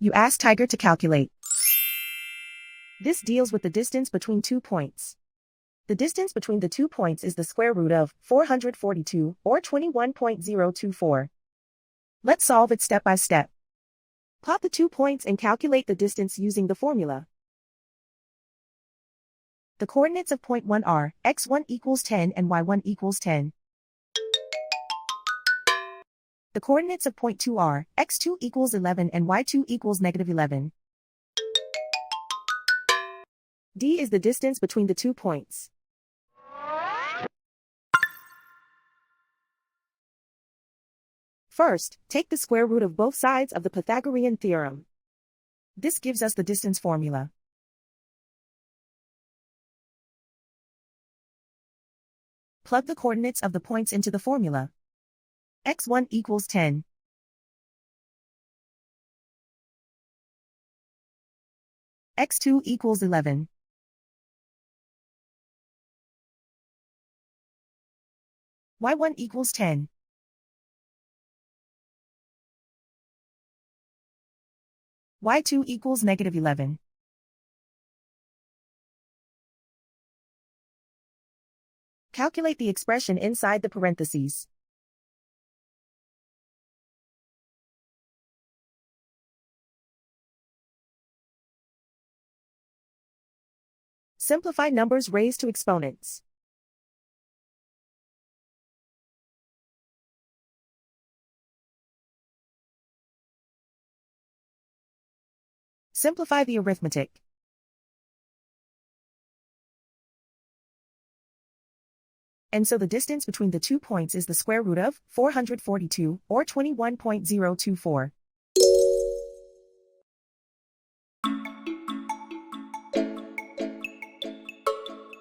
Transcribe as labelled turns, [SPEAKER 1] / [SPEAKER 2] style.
[SPEAKER 1] You ask Tiger to calculate. This deals with the distance between 2 points. The distance between the 2 points is the square root of 442, or 21.024. Let's solve it step by step. Plot the 2 points and calculate the distance using the formula. The coordinates of point 1 are x1 equals 10 and y1 equals 10. The coordinates of point 2 are x2 equals 11 and y2 equals negative 11. D is the distance between the 2 points. First, take the square root of both sides of the Pythagorean theorem. This gives us the distance formula. Plug the coordinates of the points into the formula. x1 equals 10. x2 equals 11. y1 equals 10. y2 equals negative 11. Calculate the expression inside the parentheses. Simplify numbers raised to exponents. Simplify the arithmetic. And so the distance between the 2 points is the square root of 442, or 21.024.